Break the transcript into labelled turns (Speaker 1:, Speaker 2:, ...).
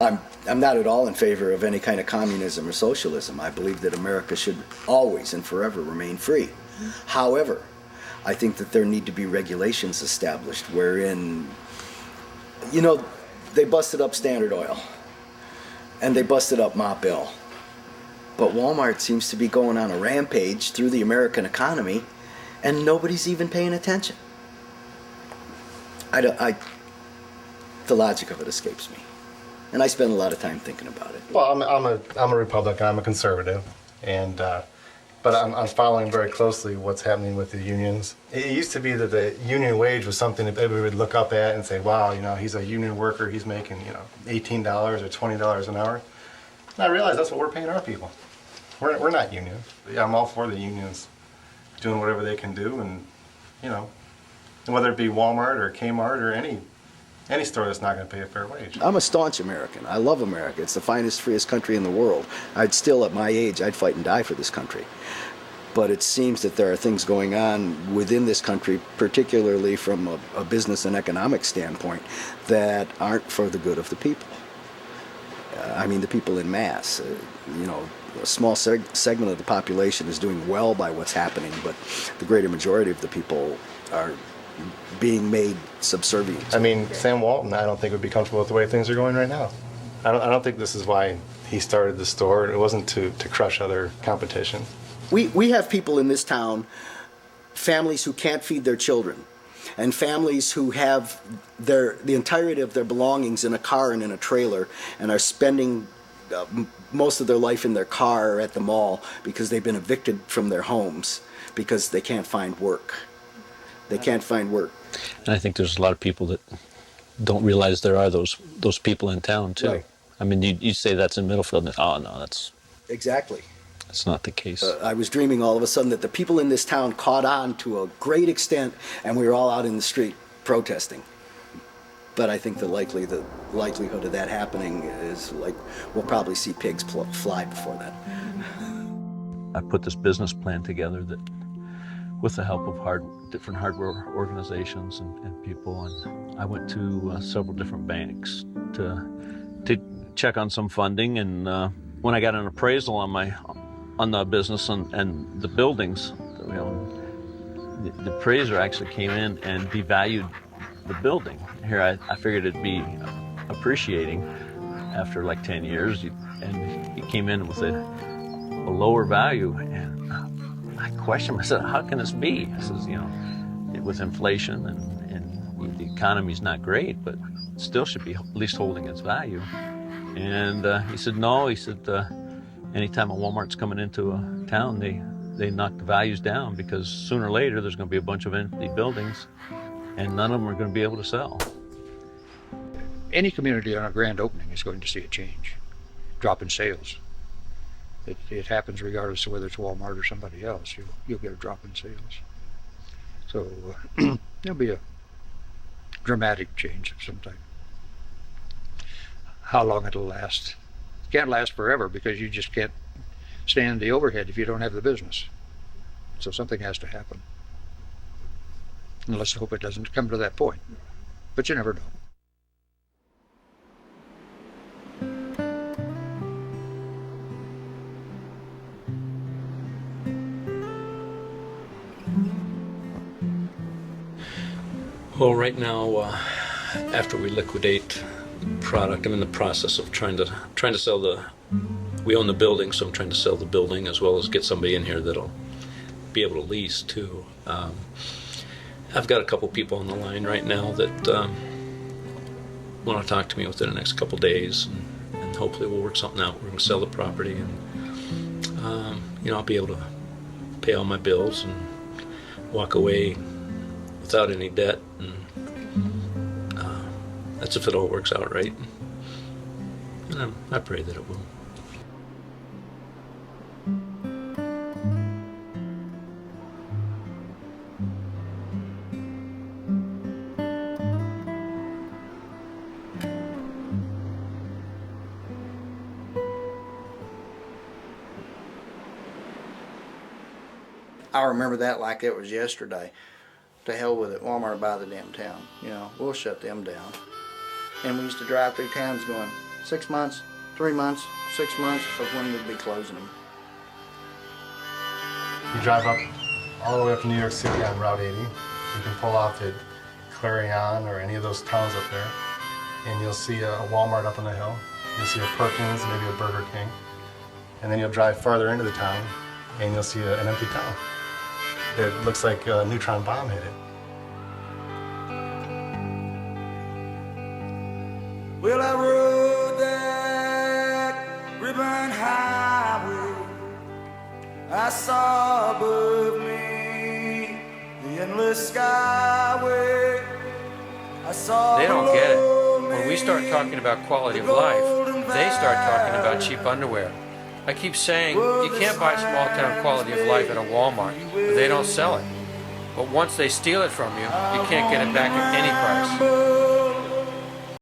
Speaker 1: I'm not at all in favor of any kind of communism or socialism. I believe that America should always and forever remain free. However, I think that there need to be regulations established wherein, you know, they busted up Standard Oil and they busted up Ma Bell. But Walmart seems to be going on a rampage through the American economy and nobody's even paying attention. The logic of it escapes me. And I spend a lot of time thinking about it.
Speaker 2: Well, I'm a Republican. I'm a conservative, and but I'm following very closely what's happening with the unions. It used to be that the union wage was something that everybody would look up at and say, "Wow, you know, he's a union worker. He's making $18 or $20 an hour." And I realize that's what we're paying our people. We're not union. Yeah, I'm all for the unions doing whatever they can do, and whether it be Walmart or Kmart or any store that's not going to pay a fair wage.
Speaker 1: I'm a staunch American. I love America. It's the finest, freest country in the world. At my age, I'd fight and die for this country. But it seems that there are things going on within this country, particularly from a business and economic standpoint, that aren't for the good of the people. I mean, the people in mass. A small segment of the population is doing well by what's happening, but the greater majority of the people are being made subservient.
Speaker 2: I mean, Sam Walton, I don't think would be comfortable with the way things are going right now. I don't think this is why he started the store. It wasn't to crush other competition.
Speaker 1: We have people in this town, families who can't feed their children, and families who have the entirety of their belongings in a car and in a trailer and are spending most of their life in their car or at the mall because they've been evicted from their homes because they can't find work. They can't find work.
Speaker 3: And I think there's a lot of people that don't realize there are those people in town too. Right. I mean, you say that's in Middlefield, and oh no, that's
Speaker 1: exactly.
Speaker 3: That's not the case.
Speaker 1: I was dreaming all of a sudden that the people in this town caught on to a great extent, and we were all out in the street protesting. But I think the likelihood of that happening is we'll probably see pigs fly before that.
Speaker 3: I put this business plan together that, with the help of different hardware organizations and people, and I went to several different banks to check on some funding. And when I got an appraisal on the business and the buildings that we own, the appraiser actually came in and devalued the building. Here I figured it'd be appreciating after like 10 years, and he came in with a lower value. And I questioned him. I said, how can this be? I says, with inflation and the economy's not great, but still should be at least holding its value. And he said, no. He said, anytime a Walmart's coming into a town, they knock the values down because sooner or later there's going to be a bunch of empty buildings and none of them are going to be able to sell.
Speaker 4: Any community on a grand opening is going to see a change, drop in sales. It happens regardless of whether it's Walmart or somebody else. You'll get a drop in sales. So there'll be a dramatic change of some type. How long it'll last? It can't last forever because you just can't stand the overhead if you don't have the business. So something has to happen. And let's hope it doesn't come to that point. But you never know.
Speaker 3: Well, right now, after we liquidate product, I'm in the process of trying to sell we own the building, so I'm trying to sell the building as well as get somebody in here that'll be able to lease too. I've got a couple people on the line right now that want to talk to me within the next couple days, and hopefully we'll work something out. We're going to sell the property, and I'll be able to pay all my bills and walk away without any debt, and that's if it all works out right. And I pray that it will.
Speaker 5: I remember that like it was yesterday. To hell with it, Walmart by the damn town. We'll shut them down. And we used to drive through towns going, 6 months, 3 months, 6 months of when we'd be closing them.
Speaker 2: You drive up all the way up to New York City on Route 80. You can pull off at Clarion or any of those towns up there, and you'll see a Walmart up on the hill. You'll see a Perkins, maybe a Burger King. And then you'll drive farther into the town, and you'll see an empty town. It looks like a neutron bomb hit it.
Speaker 6: Well, I rode that ribbon highway. I saw above me the endless skyway. I saw
Speaker 7: They don't get it. When we start talking about quality of life, they start talking about cheap underwear. I keep saying you can't buy small town quality of life at a Walmart, but they don't sell it. But once they steal it from you, you can't get it back at any price.